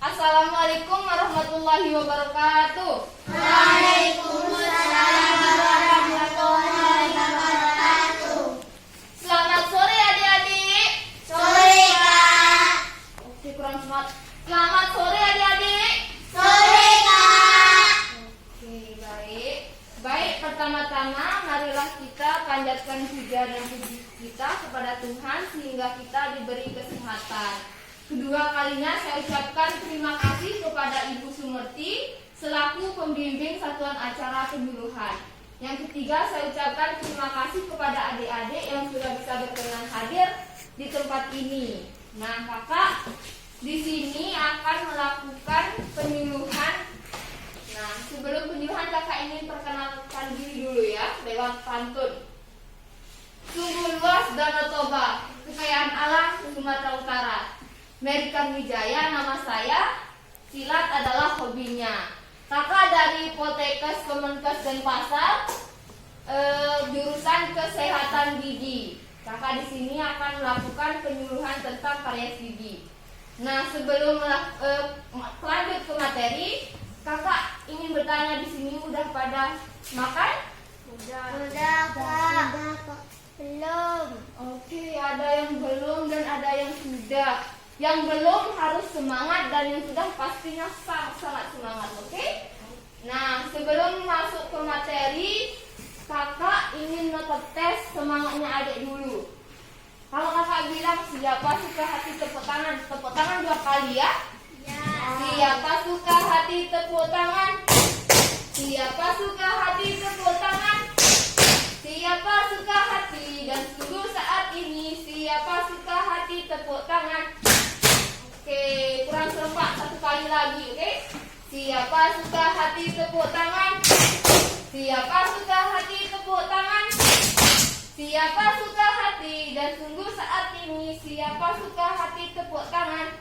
Assalamualaikum warahmatullahi wabarakatuh. Waalaikumsalam warahmatullahi wabarakatuh. Selamat sore adik-adik. Sore Kak. Oke, kurang semangat. Selamat sore adik-adik. Sore Kak. Oke, baik. Baik, pertama-tama marilah kita panjatkan puja dan puji kita kepada Tuhan sehingga kita diberi kesehatan. Kedua kalinya saya ucapkan terima kasih kepada Ibu Sumerti selaku pembimbing Satuan Acara Penyuluhan. Yang ketiga, saya ucapkan terima kasih kepada adik-adik yang sudah bisa berkenan hadir di tempat ini. Nah, kakak di sini akan melakukan penyuluhan. Nah, sebelum penyuluhan kakak ingin perkenalkan diri dulu ya lewat pantun. Sungguh luas Danau Toba, kekayaan alam Sumatera Utara. Merikan Wijaya nama saya, silat adalah hobinya. Kakak dari Poltekkes Kemenkes Denpasar, jurusan Kesehatan Gigi. Kakak di sini akan melakukan penyuluhan tentang karies gigi. Nah, sebelum lanjut ke materi, kakak ingin bertanya di sini udah pada makan? Udah Kak. Belum. Oke, ada yang belum dan ada yang sudah. Yang belum harus semangat dan yang sudah pastinya sangat semangat, oke? Nah, sebelum masuk ke materi, kakak ingin ngetes semangatnya adik dulu. Kalau kakak bilang siapa suka hati tepuk tangan 2 kali ya? Ya. Siapa suka hati tepuk tangan? Siapa suka hati tepuk tangan? Siapa suka hati dan sungguh saat ini siapa suka hati tepuk tangan? Oke, kurang serempak 1 kali lagi, oke? Siapa suka hati tepuk tangan? Siapa suka hati tepuk tangan? Siapa suka hati dan sungguh saat ini siapa suka hati tepuk tangan?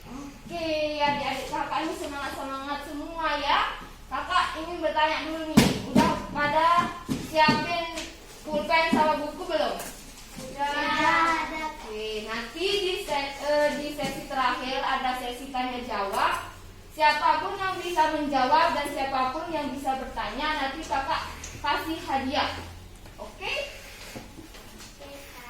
Oke, adik-adik kakak ini semangat semua ya. Kakak ingin bertanya dulu nih, udah pada siapin pulpen sama buku belum? Udah. Oke, nanti di sesi terakhir ada sesi tanya jawab. Siapapun yang bisa menjawab dan siapapun yang bisa bertanya nanti kakak kasih hadiah. Oke?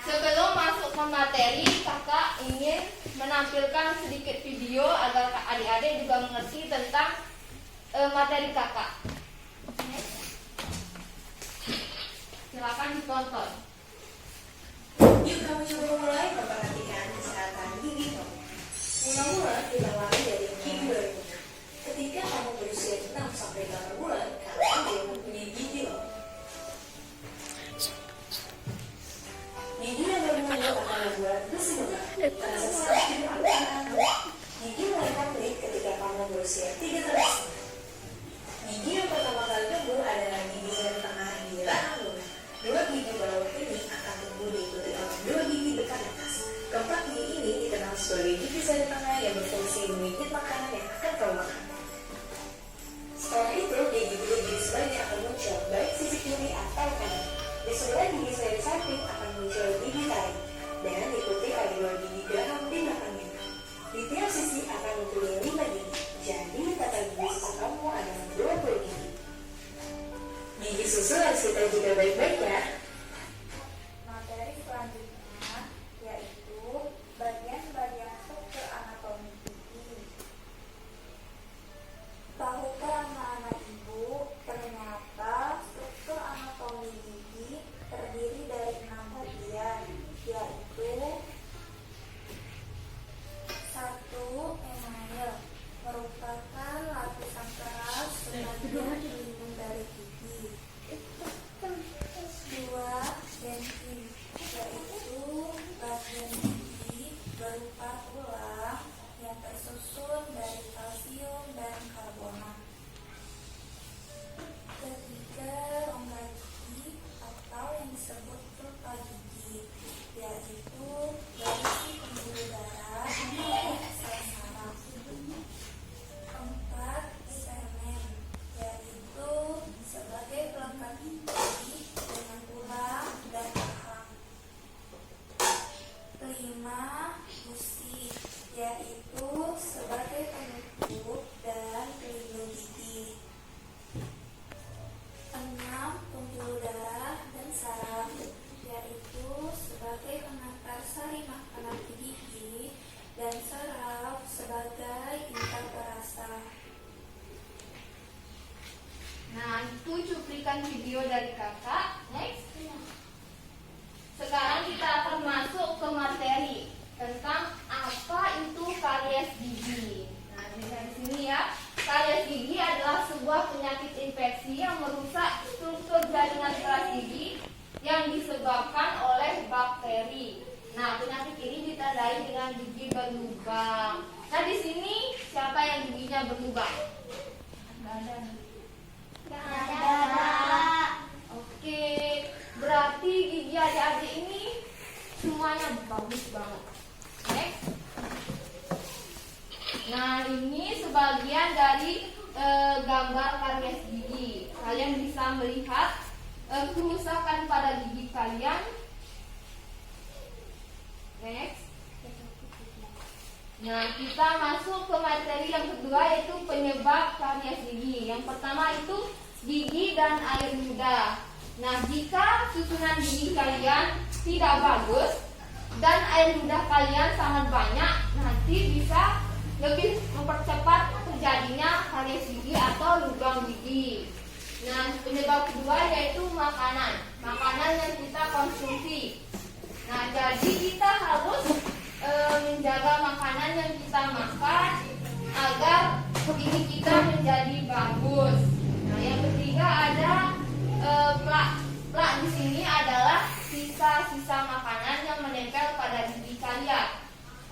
Sebelum masuk ke materi, kakak ingin menampilkan sedikit video agar adik-adik juga mengerti tentang materi kakak. Silakan ditonton. Yuk kami coba mulai memperhatikan kesehatan gigi kamu. Mula-mula kita mulai dari gigi berikutnya. Ketika kamu berusia 6 sampai 8 bulan, kamu belum mempunyai gigi loh. Gigi yang bermulut akan membuat besi lembab. Terasa seperti anak-anak. Gigi mulai konflik ketika kamu berusia 3 tahun. Gigi yang pertama kali tumbuh adalah gigi jari tengah di rahang lunak. 2 gigi bawah ini akan tumbuh diikuti oleh 2 gigi dekat atas. Keempat gigi ini dikenal sebagai gigi jari tengah yang berfungsi menggigit makanan yang akan kamu makan. Setelah itu, gigi-gigi sebaliknya akan muncul, baik sisi kiri atau kanan. Di sebelah gigi jari samping akan muncul gigi taring, dan diikuti oleh 2 gigi geraham di belakangnya. Di tiap sisi akan mempunyai 5 gigi, jadi total gigi susu kamu adalah 20 gigi. Gigi susu harus kita jaga baik-baik ya. Materi selanjutnya yaitu bagian-bagian struktur anatomi gigi. Tahukah anak-anak ibu, ternyata struktur anatomi gigi terdiri dari 6 bagian, yaitu 1. Email merupakan lapisan keras sebagian pelindung dari gigi. 2. Denti yaitu bagian gigi berupa tulang yang tersusun dari kalsium dan karbonat. 3. Rongga gigi atau yang disebut pulpa gigi yaitu berisi pembuluh darah dan sel saraf. 4. Semen yaitu sebagai pelengkap gigi dengan tulang dan rahang. 5. Gusi yaitu sebagai penutup dan pelindung gigi. 6. Pembuluh darah dan saraf, yaitu sebagai pengantar sari makanan ke gigi dan saraf sebagai intan perasa. Nah, itu cuplikan video dari kakak. Next. Sekarang kita akan masuk ke materi tentang apa itu karies gigi. Nah, dari sini ya. Karies gigi adalah sebuah penyakit infeksi yang merusak struktur jaringan keras gigi yang disebabkan oleh bakteri. Nah, penyakit ini ditandai dengan gigi berlubang. Nah, di sini siapa yang giginya berlubang? Ada. Oke, berarti gigi adik-adik ini semuanya bagus banget. Next. Nah, ini sebagian dari gambar karies gigi. Kalian bisa melihat kerusakan pada gigi kalian. Next. Nah, kita masuk ke materi yang kedua, yaitu penyebab karies gigi. Yang pertama itu gigi dan air ludah. Nah, jika susunan gigi kalian tidak bagus dan air ludah kalian sangat banyak, nanti bisa lebih mempercepat terjadinya karies gigi atau lubang gigi. Nah, penyebab kedua yaitu makanan yang kita konsumsi. Nah, jadi kita harus menjaga makanan yang kita makan agar gigi kita menjadi bagus. Nah, yang ketiga ada plak di sini adalah sisa-sisa makanan yang menempel pada gigi kalian.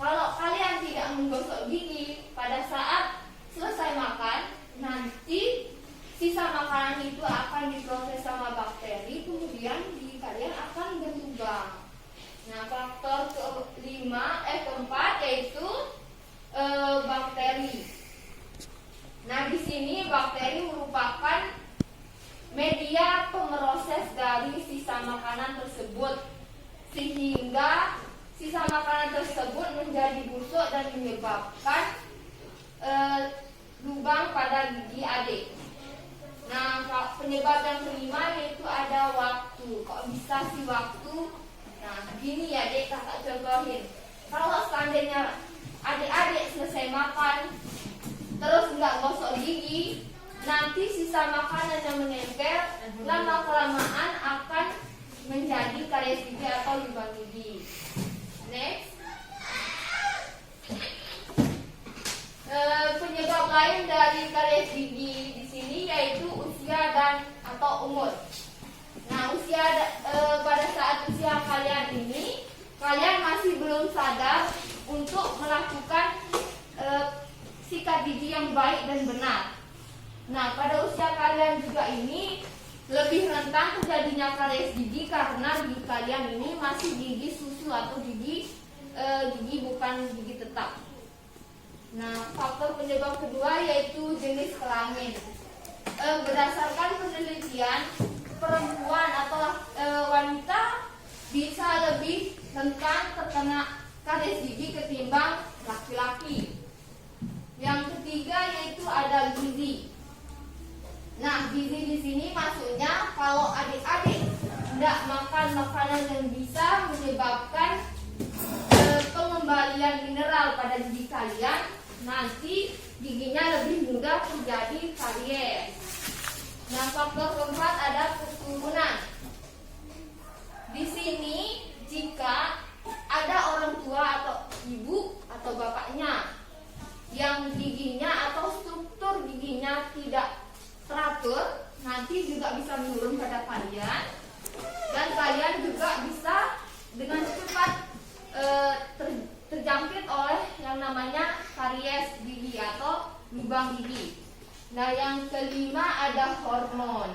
Kalau kalian tidak menggosok gigi pada saat selesai makan, nanti sisa makanan itu akan diproses sama bakteri, kemudian gigi kalian akan berlubang. Nah, faktor keempat yaitu bakteri. Nah, di sini bakteri merupakan media pemroses dari sisa makanan tersebut, sehingga sisa makanan tersebut menjadi busuk dan menyebabkan lubang pada gigi adik. Nah, penyebab yang kelima yaitu ada waktu. Kok bisa sih waktu? Nah, gini ya dek, kakak contohin. Kalau seandainya adik-adik selesai makan terus nggak gosok gigi, nanti sisa makanan yang menempel lama-kelamaan akan menjadi karies gigi atau lubang gigi. Next. Penyebab lain dari karies gigi di sini yaitu usia dan atau umur. Nah, pada saat usia kalian ini, kalian masih belum sadar untuk melakukan sikat gigi yang baik dan benar. Nah, pada usia kalian juga ini lebih rentan terjadinya karies gigi karena gigi kalian ini masih gigi susu atau gigi bukan gigi tetap. Nah, faktor penyebab kedua yaitu jenis kelamin. Berdasarkan penelitian, perempuan atau wanita bisa lebih rentan terkena karies gigi ketimbang laki-laki. Yang ketiga yaitu ada gizi. Nah, gizi di sini maksudnya kalau adik-adik tidak makan makanan yang bisa menyebabkan pengembalian mineral pada gigi kalian, nanti giginya lebih mudah terjadi karies. Nah, faktor keempat ada keturunan. Di sini jika ada orang tua atau ibu atau bapaknya yang giginya atau struktur giginya tidak teratur, nanti juga bisa menurun pada kalian, dan kalian juga bisa dengan cepat terjangkit oleh yang namanya karies gigi atau lubang gigi. Nah, yang kelima ada hormon.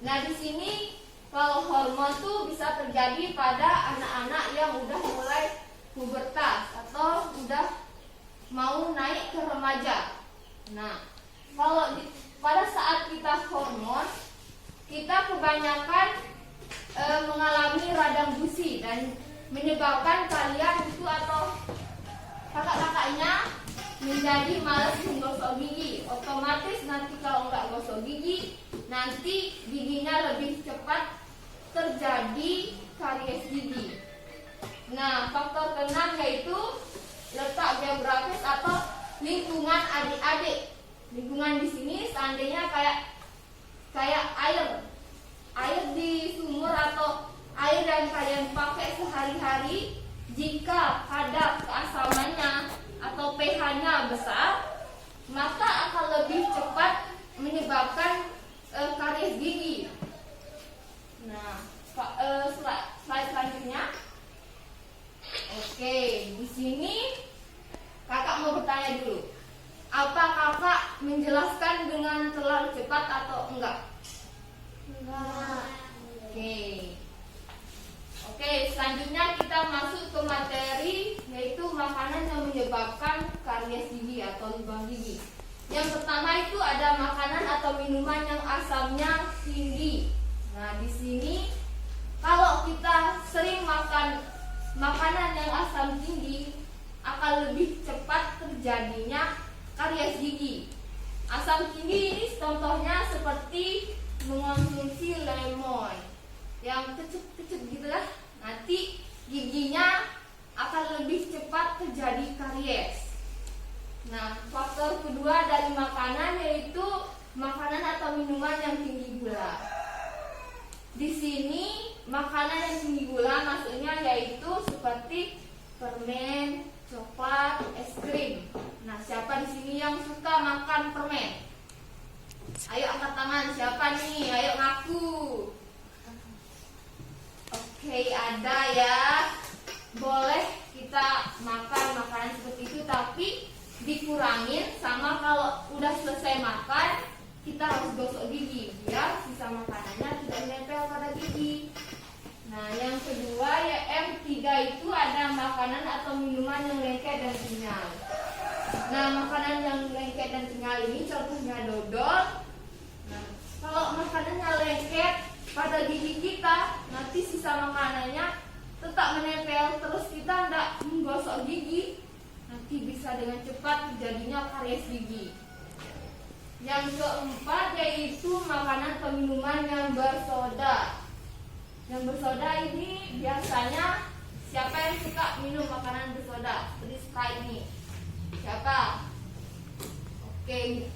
Nah, di sini kalau hormon tuh bisa terjadi pada anak-anak yang udah mulai pubertas atau udah mau naik ke remaja. Nah, pada saat kita hormon, kita kebanyakan mengalami radang gusi dan menyebabkan kalian itu atau kakak-kakaknya menjadi malas menggosok gigi. Otomatis nanti kalau nggak gosok gigi, nanti giginya lebih cepat terjadi karies gigi. Nah, faktor keenam yaitu letak geografis atau lingkungan adik-adik. Lingkungan di sini seandainya kayak air di sumur atau air yang kalian pakai sehari-hari, jika kadar keasamannya atau pH-nya besar, maka akan lebih cepat menyebabkan karies gigi. Nah, slide selanjutnya. Oke, di sini kakak mau bertanya dulu. Apa kakak menjelaskan dengan terlalu cepat atau enggak? Enggak. Oke, selanjutnya kita masuk ke materi, yaitu makanan yang menyebabkan karies gigi atau lubang gigi. Yang pertama itu ada makanan atau minuman yang asamnya tinggi. Nah, di sini kalau kita sering makan makanan yang asam tinggi, akan lebih cepat terjadinya karies gigi. Asam tinggi ini contohnya seperti mengonsumsi lemon yang kecut-kecut gitu lah, nanti giginya akan lebih cepat terjadi karies. Nah, faktor kedua dari makanan yaitu makanan atau minuman yang tinggi gula. Di sini makanan yang tinggi gula maksudnya yaitu seperti permen, coklat, es krim. Nah, siapa di sini yang suka makan permen? Ayo angkat tangan, siapa nih? Ayo ngaku. Oke, ada ya. Boleh kita makan makanan seperti itu, tapi dikurangin sama kalau udah selesai makan kita harus gosok gigi biar sisa makanannya tidak menempel pada gigi. Nah, yang kedua ya M3 itu ada makanan atau minuman yang lengket dan kenyal. Nah, makanan yang lengket dan kenyal ini contohnya dodol. Nah, kalau makanannya lengket pada gigi kita, nanti sisa makanannya tetap menempel, terus kita tidak menggosok gigi, nanti bisa dengan cepat terjadinya karies gigi. Yang keempat yaitu makanan atau minuman yang bersoda. Yang bersoda ini biasanya siapa yang suka minum makanan bersoda? Seperti Sprite ini. Siapa? Oke,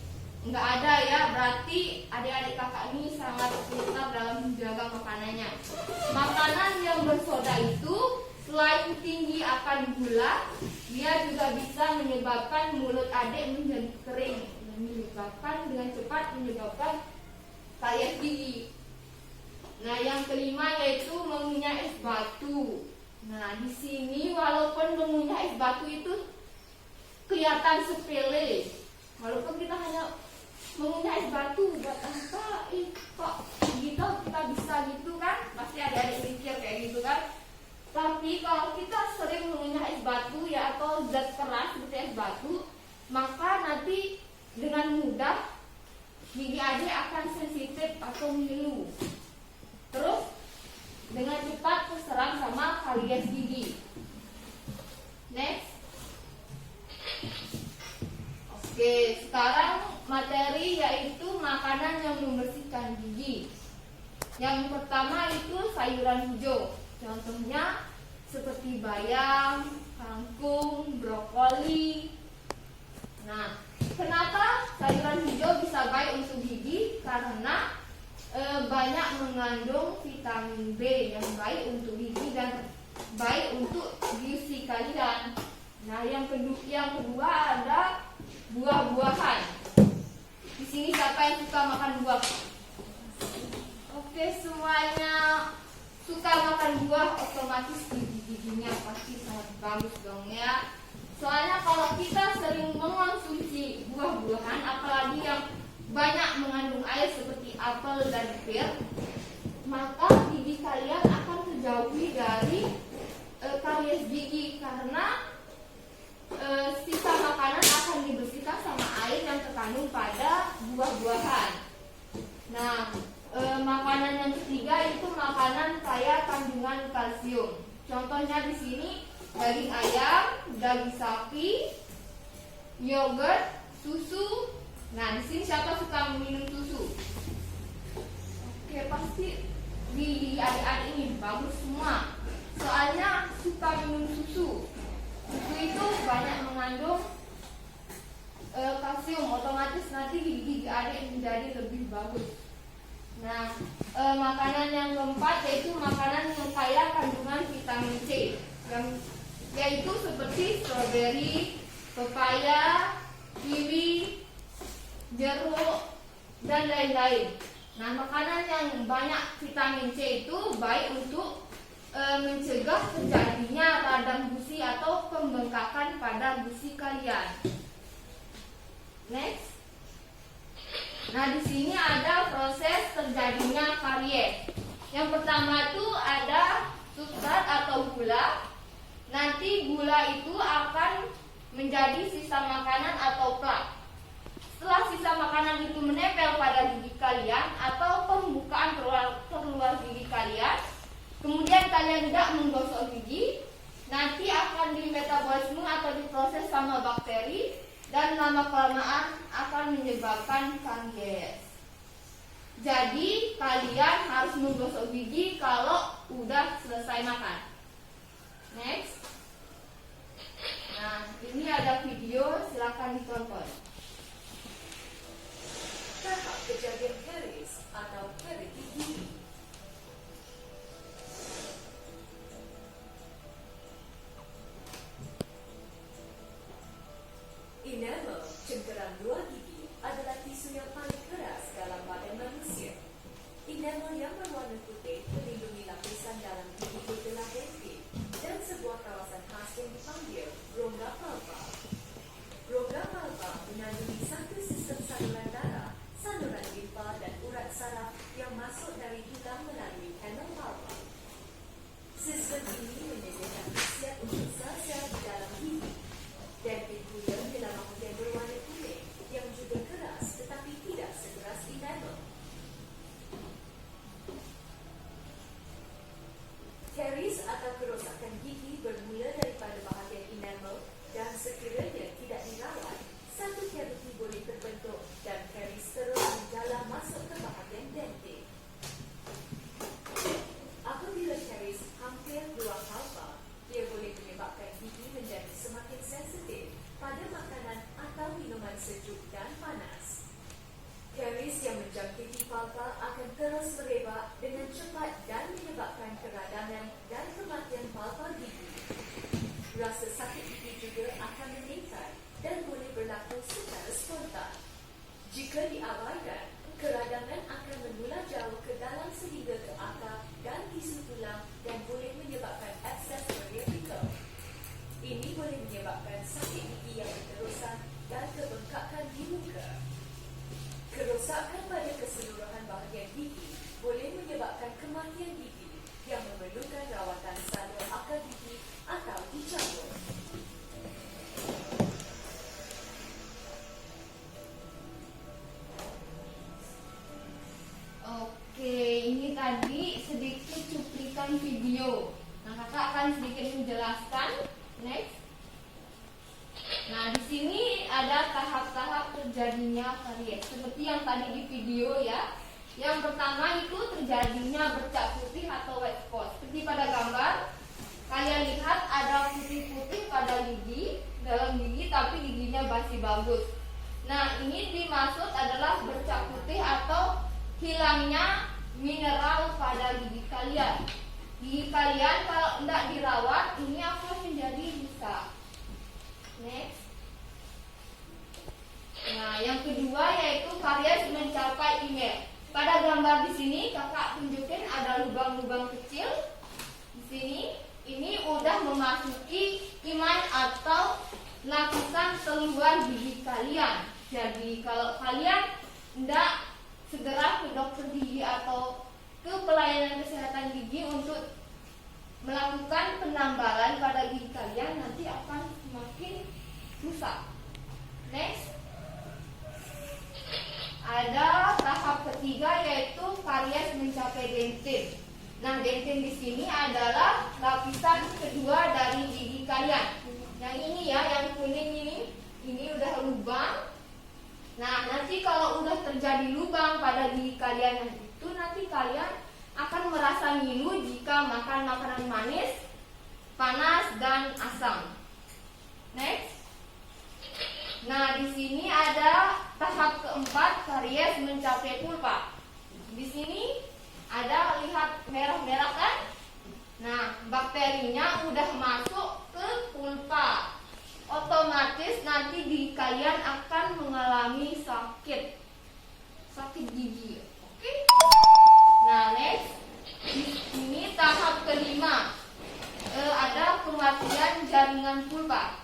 nggak ada ya. Berarti adik-adik kakak ini sangat pintar dalam menjaga makanannya. Makanan yang bersoda itu selain tinggi akan gula, dia juga bisa menyebabkan mulut adik menjadi kering, dengan cepat menyebabkan karies gigi. Nah, yang kelima yaitu mengunyah es batu. Nah, di sini walaupun mengunyah es batu itu kelihatan sepele, walaupun kita hanya mengunyah es batu, buat apa? Kok gitu kita bisa gitu kan? Pasti ada mikir kayak gitu kan? Tapi kalau kita sering mengunyah es batu ya atau zat keras seperti es batu, maka nanti dengan mudah gigi adik akan sensitif atau ngilu. Terus dengan cepat terserang sama karies gigi. Next. Oke, sekarang materi yaitu makanan yang membersihkan gigi. Yang pertama itu sayuran hijau. Contohnya seperti bayam, kangkung, brokoli. Nah, kenapa sayuran hijau bisa baik untuk gigi? Karena banyak mengandung vitamin B yang baik untuk gigi dan baik untuk gizi kalian. Nah, yang kedua ada buah-buahan. Di sini siapa yang suka makan buah? Oke, semuanya suka makan buah, otomatis giginya pasti sangat bagus dong ya. Soalnya kalau kita sering mengonsumsi buah-buahan, apalagi yang banyak mengandung air seperti apel dan pir, maka gigi kalian akan terjauhi dari karies gigi karena sisa makanan akan dibersihkan sama air yang terkandung pada buah-buahan. Nah, makanan yang ketiga itu makanan kaya kandungan kalsium. Contohnya di sini daging ayam, daging sapi, yogurt, susu. Nah, di sini siapa suka minum susu? Oke, pasti di adik-adik ini bagus semua. Soalnya suka minum susu. Susu itu banyak mengandung kalsium, otomatis nanti gigi adik menjadi lebih bagus. Nah, makanan yang keempat yaitu makanan yang kaya kandungan vitamin C, yaitu seperti stroberi, pepaya, kiwi, jeruk, dan lain-lain. Nah, makanan yang banyak vitamin C itu baik untuk mencegah terjadinya radang gusi atau pembengkakan pada gusi kalian. Next. Nah, di sini ada proses terjadinya karies. Yang pertama itu ada substrat atau gula. Nanti gula itu akan menjadi sisa makanan atau plak. Setelah sisa makanan itu menempel pada gigi kalian atau pembukaan keluar gigi kalian, kemudian kalian tidak menggosok gigi, nanti akan dimetabolisme atau diproses sama bakteri dan lama-kelamaan akan menyebabkan karies. Jadi kalian harus menggosok gigi kalau udah selesai makan. Next. Nah, ini ada video, silakan ditonton. Tahap kejadian karies atau karies gigi. Enamel, cengkeram luar gigi, adalah tisu yang paling keras dalam badan manusia. Enamel yang berwarna putih melindungi lapisan dalam gigi bergelar dentin dan sebuah kawasan khas yang dipanggil rongga palpa. Rongga palpa mengandungi satu sistem saluran darah, saluran limpa dan urat saraf yang masuk dari tulang melalui kanal palpa. Sistem ini menyediakan khasiat untuk sel-sel di dalam gigi. Dentin pula dalam bahagian berwarna kuning yang juga keras tetapi tidak sekeras enamel. Karies atau kerosakan gigi bermula daripada bahagian enamel dan sekiranya tidak dirawat, satu kaviti boleh terbentuk dan karies terus menjalar masuk ke bahagian dentin. Apabila karies hampir keluar palpa, ia boleh menyebabkan gigi menjadi semakin sensitif pada makanan atau minuman sejuk dan panas. Karies yang menjangkiti palpa akan terus merebak dengan cepat dan menyebabkan keradangan dan kematian palpa gigi. Rasa sakit gigi juga akan meningkat dan boleh berlaku secara spontan. Jika diabaikan, keradangan akan menular jauh ke dalam sehingga ke akar dan tisu tulang dan boleh menyebabkan abses periapikal. Ini boleh menyebabkan sakit gigi yang berterusan dan kebengkakan di muka. Kerosakan pada keseluruhan bahagian gigi boleh menyebabkan kematian gigi yang memerlukan rawatan salur akar gigi atau dicabut. Oke, ini tadi sedikit cuplikan video. Nah, kakak akan sedikit menjelaskan. Next. Nah, di sini ada tahap-tahap terjadinya karies seperti yang tadi di video ya. Yang pertama itu terjadinya bercak putih atau white spot. Seperti pada gambar, kalian lihat ada putih-putih pada gigi, dalam gigi tapi giginya masih bagus. Nah, ini dimaksud adalah bercak putih atau hilangnya mineral pada gigi kalian. Gigi kalian kalau tidak dirawat, ini akan menjadi rusak. Next. Nah, yang kedua yaitu karies mencapai email. Pada gambar di sini kakak tunjukin ada lubang-lubang kecil. Di sini ini udah memasuki iman atau lapisan keluar gigi kalian. Jadi kalau kalian tidak segera ke dokter gigi atau ke pelayanan kesehatan gigi untuk melakukan penambalan pada gigi kalian, nanti akan semakin rusak. Next. Ada tahap ketiga yaitu karies mencapai dentin. Nah, dentin di sini adalah lapisan kedua dari gigi kalian. Yang ini ya, yang kuning ini udah lubang. Nah, nanti kalau udah terjadi lubang pada gigi kalian itu, nanti kalian akan merasa ngilu jika makan makanan manis, panas, dan asam. Next. Nah, di sini ada tahap keempat, karies mencapai pulpa. Di sini ada, lihat merah-merah kan? Nah, bakterinya udah masuk ke pulpa. Otomatis nanti gigi kalian akan mengalami sakit gigi. Oke? Nah, next. Ini tahap kelima. Ada kematian jaringan pulpa.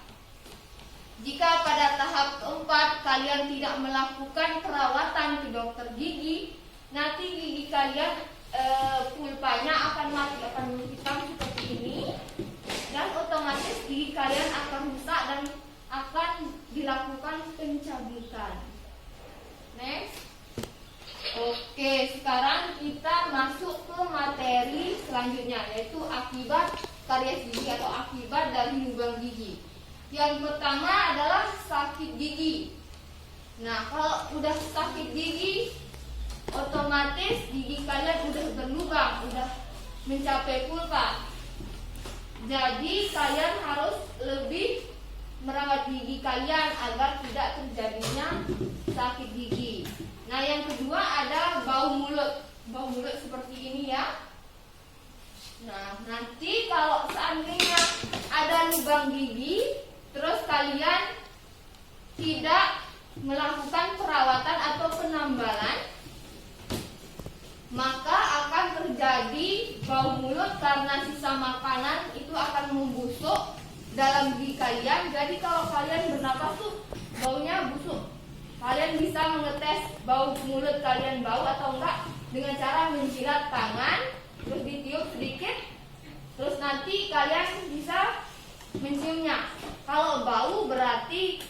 Jika pada tahap keempat kalian tidak melakukan perawatan ke dokter gigi, nanti gigi kalian pulpanya akan mati, akan menghitam seperti ini, dan otomatis gigi kalian akan rusak dan akan dilakukan pencabutan. Next. Oke, sekarang kita masuk ke materi selanjutnya, yaitu akibat karies gigi atau akibat dari lubang gigi. Yang pertama adalah sakit gigi. Nah, kalau udah sakit gigi, otomatis gigi kalian udah berlubang, udah mencapai pulpa. Jadi kalian harus lebih merawat gigi kalian agar tidak terjadinya sakit gigi. Nah, yang kedua ada bau mulut. Bau mulut seperti ini ya. Nah, nanti kalau seandainya ada lubang gigi, terus kalian tidak melakukan perawatan atau penambalan, maka akan terjadi bau mulut karena sisa makanan itu akan membusuk dalam gigi kalian. Jadi kalau kalian bernapas tuh baunya busuk. Kalian bisa mengetes bau mulut kalian bau atau enggak dengan cara menjilat tangan, terus ditiup sedikit, terus nanti kalian bisa menciumnya. Kalau bau berarti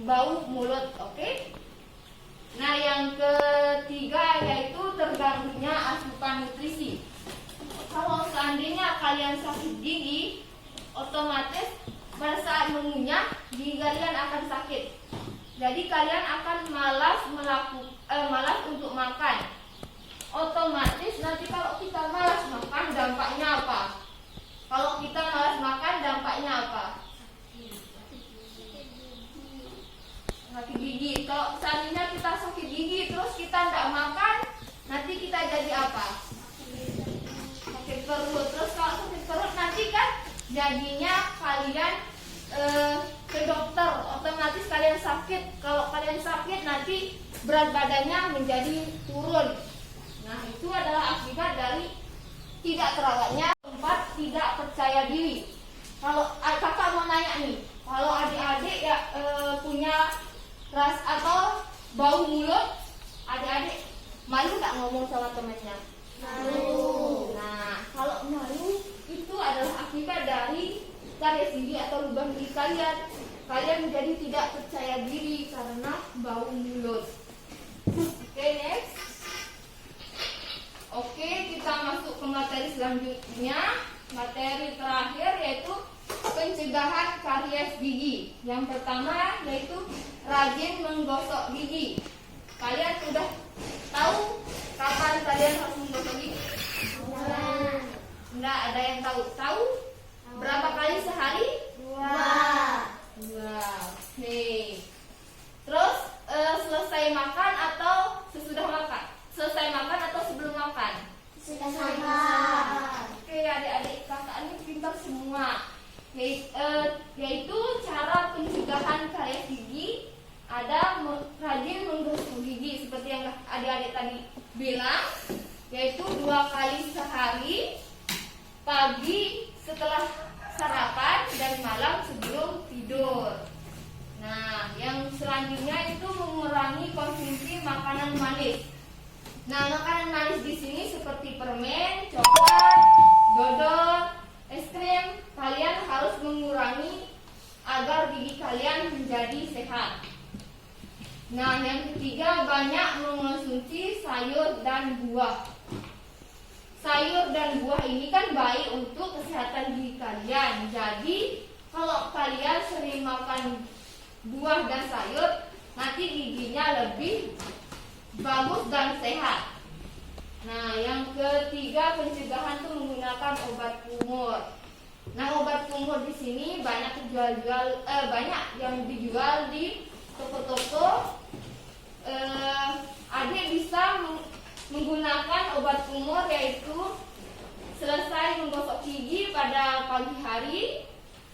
bau mulut, oke? Nah, yang ketiga yaitu terganggunya asupan nutrisi. Kalau seandainya kalian sakit gigi, otomatis pada saat mengunyah gigi kalian akan sakit. Jadi kalian akan malas untuk makan. Otomatis nanti kalau kita malas makan, dampaknya apa? Kalau kita malas makan, dampaknya apa? Sakit gigi. Kalau seandainya kita sakit gigi terus kita tidak makan, nanti kita jadi apa? Sakit perut. Terus kalau sakit perut nanti kan jadinya kalian ke dokter, otomatis kalian sakit. Kalau kalian sakit nanti berat badannya menjadi turun. Nah, itu adalah akibat dari tidak terawatnya. Keempat, tidak percaya diri. Kalau kakak mau nanya nih, kalau adik-adik ya punya ras atau bau mulut, adik-adik malu nggak ngomong sama temannya? Malu. Nah, kalau malu itu adalah akibat dari karies gigi atau lubang gigi kalian. Kalian menjadi tidak percaya diri karena bau mulut. Oke, next. Oke, kita masuk ke materi selanjutnya. Materi terakhir yaitu pencegahan karies gigi. Yang pertama yaitu rajin menggosok gigi. Kalian sudah tahu kapan kalian harus menggosok gigi? Enggak ada yang tahu. Tahu? Berapa kali sehari? 2. Oke. Terus selesai makan atau sesudah makan? Selesai makan atau sebelum makan? Selesai makan. Oke, adik-adik kakak ini pintar semua. Yaitu cara pencegahan karies gigi ada rajin menggosok gigi seperti yang adik-adik tadi bilang, yaitu 2 kali sehari, pagi setelah sarapan dan malam sebelum tidur. Nah, yang selanjutnya itu mengurangi konsumsi makanan manis. Nah, makanan manis di sini seperti permen, coklat, dodol, es krim, kalian harus mengurangi agar gigi kalian menjadi sehat. Nah, yang ketiga banyak mengonsumsi sayur dan buah. sayur dan buah ini kan baik untuk kesehatan gigi kalian. Jadi kalau kalian sering makan buah dan sayur, nanti giginya lebih bagus dan sehat. Nah, yang ketiga pencegahan tuh menggunakan obat kumur. Nah, obat kumur di sini banyak banyak yang dijual di toko-toko. Adik bisa menggunakan obat kumur, yaitu selesai menggosok gigi pada pagi hari,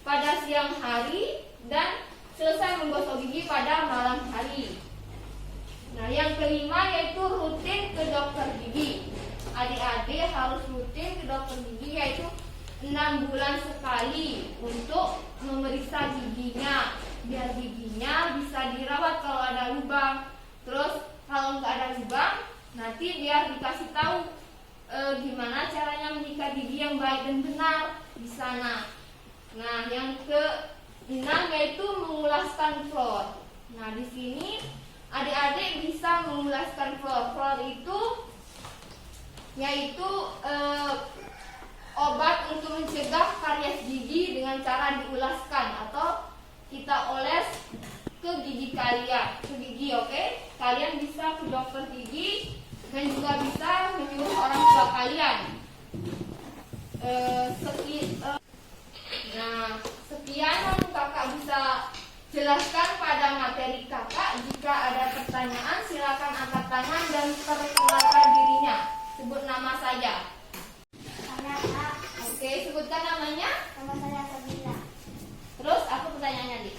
pada siang hari, dan selesai menggosok gigi pada malam hari. Nah, yang kelima yaitu rutin ke dokter gigi. Adik-adik harus rutin ke dokter gigi, yaitu 6 bulan sekali untuk memeriksa giginya, biar giginya bisa dirawat kalau ada lubang. Terus kalau nggak ada lubang, nanti biar dikasih tahu gimana caranya menyikat gigi yang baik dan benar di sana. Nah, yang ke-6 yaitu mengulaskan fluor. Nah, di sini adik-adik bisa mengulaskan fluor. Fluor itu yaitu obat untuk mencegah karies gigi dengan cara diulaskan atau kita oles ke gigi kalian, ke gigi, oke? Kalian bisa ke dokter gigi dan juga bisa menyuruh orang tua kalian. Sekian yang kakak bisa jelaskan pada materi kakak. Jika ada pertanyaan, silakan angkat tangan dan perkenalkan dirinya. Sebut nama saja. Saya Kak. Oke, sebutkan namanya. Nama saya Sabila. Terus apa pertanyaannya, Dik?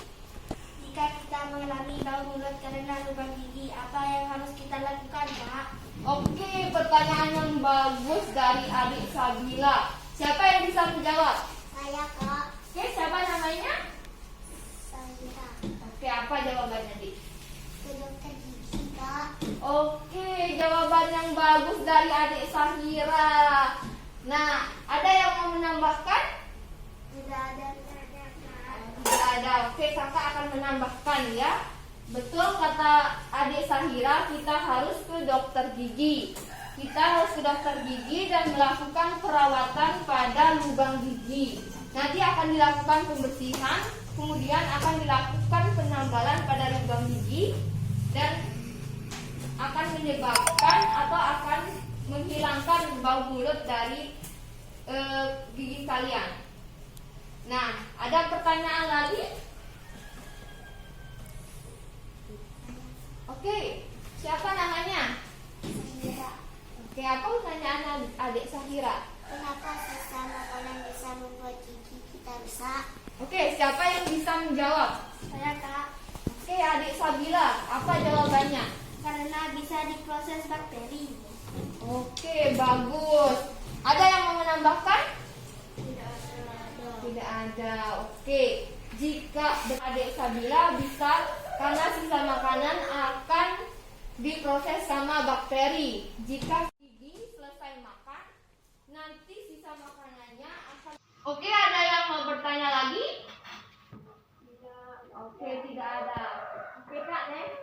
Jika kita mengalami bau mulut karena lubang gigi, apa yang harus kita lakukan, Kak? Oke, pertanyaan yang bagus dari adik Sabila. Siapa yang bisa menjawab? Saya Kak. Oke, siapa namanya? Sabila. Oke, apa jawabannya, Dik? Ke dokter gigi, Kak. Oke, jawaban yang bagus dari adik Sahira. Nah, ada yang mau menambahkan? Tidak ada, Kak. Tidak ada. Oke, kakak akan menambahkan ya. Betul kata adik Sahira, kita harus ke dokter gigi. Kita harus ke dokter gigi dan melakukan perawatan pada lubang gigi. Nanti akan dilakukan pembersihan, kemudian akan dilakukan penambalan pada lubang gigi dan akan menyebabkan atau akan menghilangkan bau mulut dari gigi kalian. Nah, ada pertanyaan lagi? Oke, siapa namanya? Sabila. Oke, apa pertanyaan adik Sahira? Kenapa sisa makanan bisa membuat gigi kita rusak? Oke, siapa yang bisa menjawab? Saya Kak. Oke, adik Sabila, apa jawabannya? Karena bisa diproses bakteri. Oke, bagus. Ada yang mau menambahkan? Tidak ada. Tidak ada. Oke, jika adik Sabila bisa karena sisa makanan akan diproses sama bakteri. Jika gigi selesai makan, nanti sisa makanannya akan. Oke, ada yang mau bertanya lagi? Tidak. Oke, tidak ada. Oke, Kak, next.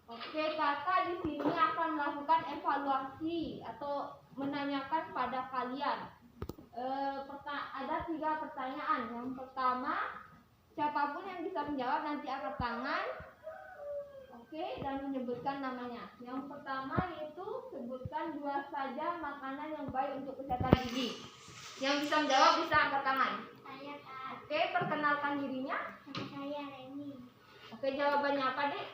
Oke, kakak di sini akan melakukan evaluasi atau menanyakan pada kalian. Ada 3 pertanyaan. Yang pertama, siapapun yang bisa menjawab nanti angkat tangan. Oke, dan menyebutkan namanya. Yang pertama yaitu sebutkan 2 saja makanan yang baik untuk kesehatan gigi. Yang bisa menjawab bisa angkat tangan. Saya Kak. Oke, perkenalkan dirinya. Nama saya Reni. Oke, jawabannya apa, Dek?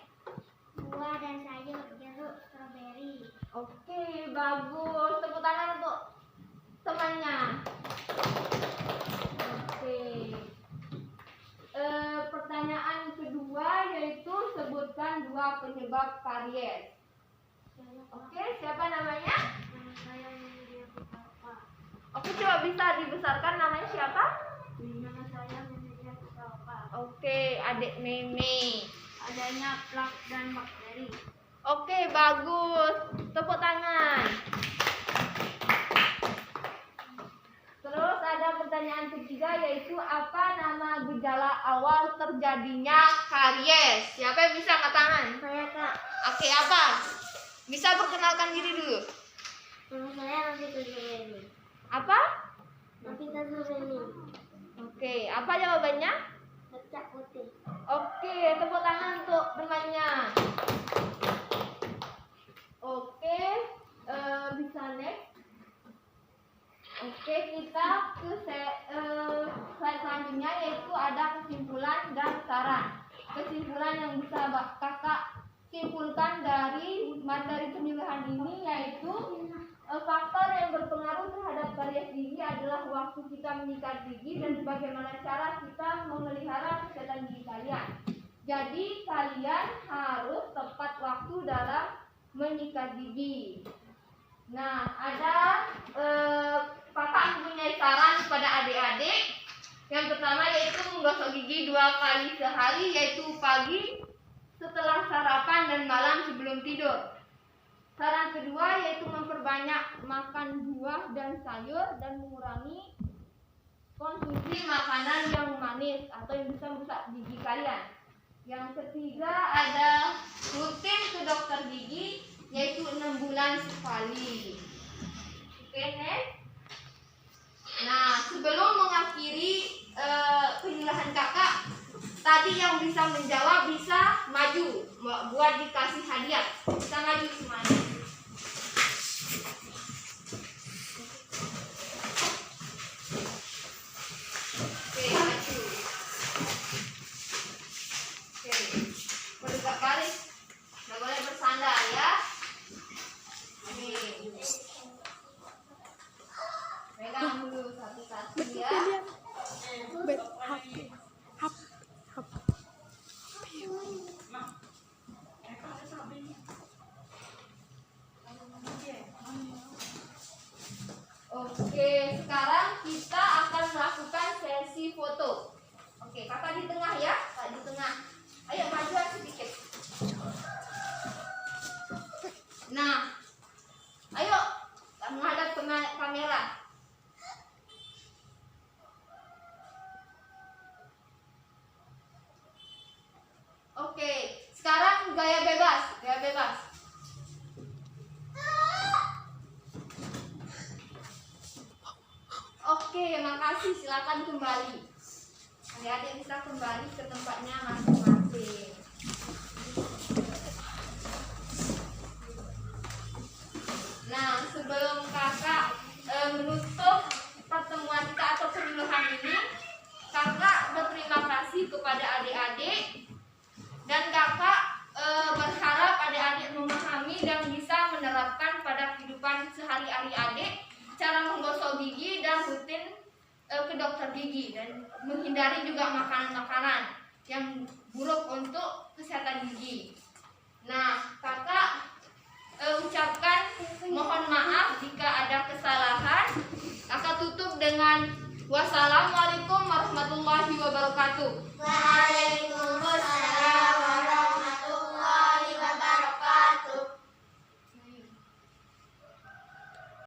Buah dan sayur, jeruk, stroberi. Oke, bagus. Tepuk tangan untuk temannya. Oke. Pertanyaan kedua yaitu sebutkan 2 penyebab karies. Oke, siapa namanya? Nama saya Media Putapa. Oke, coba bisa dibesarkan namanya siapa? Nama saya Media Putapa. Oke, adik Meme. Adanya plak dan bakteri. Oke, bagus. Tepuk tangan. Terus ada pertanyaan ketiga yaitu apa nama gejala awal terjadinya karies? Siapa yang bisa angkat tangan? Saya Kak. Oke, apa? Bisa perkenalkan diri dulu. Nama saya Saya Novita Zureni. Apa? Novita Zureni. Oke, apa jawabannya? Bercak putih. Oke, tepuk tangan untuk temannya. Oke, bisa next. Oke, kita ke slide selanjutnya, yaitu ada kesimpulan dan saran. Kesimpulan yang bisa kakak simpulkan dari materi pemilihan ini yaitu faktor yang berpengaruh terhadap karies gigi adalah waktu kita menyikat gigi dan bagaimana cara kita memelihara kesehatan gigi kalian. Jadi kalian harus tepat waktu dalam menyikat gigi. Nah, ada kakak mempunyai saran kepada adik-adik. Yang pertama yaitu menggosok gigi 2 kali sehari, yaitu pagi setelah sarapan dan malam sebelum tidur. Saran kedua yaitu memperbanyak makan buah dan sayur dan mengurangi konsumsi makanan yang manis atau yang bisa merusak gigi kalian. Yang ketiga ada rutin ke dokter gigi yaitu 6 bulan sekali. Oke, next. Nah, sebelum mengakhiri penjelasan kakak, tadi yang bisa menjawab bisa maju buat dikasih hadiah. Bisa maju semuanya. Oke, maju. Oke, berdekat baris. Nggak boleh bersandar ya. Oke. Pegang dulu satu-satu ya. Oke, sekarang kita akan melakukan sesi foto. Oke, kakak di tengah ya, kak di tengah. Ayo maju sedikit. Nah, ayo menghadap ke kamera. Oke, sekarang gaya bebas, gaya bebas. Oke, makasih. Silakan kembali. Adik-adik bisa kembali ke tempatnya masing-masing. Nah, sebelum kakak menutup pertemuan kita atau pemilihan ini, kakak berterima kasih kepada adik-adik dan kakak berharap adik-adik memahami dan bisa menerapkan pada kehidupan sehari-hari adik cara menggosok gigi dan rutin ke dokter gigi dan menghindari juga makanan-makanan yang buruk untuk kesehatan gigi. Nah, kakak ucapkan mohon maaf jika ada kesalahan. Kakak tutup dengan wassalamualaikum warahmatullahi wabarakatuh. Waalaikumsalam.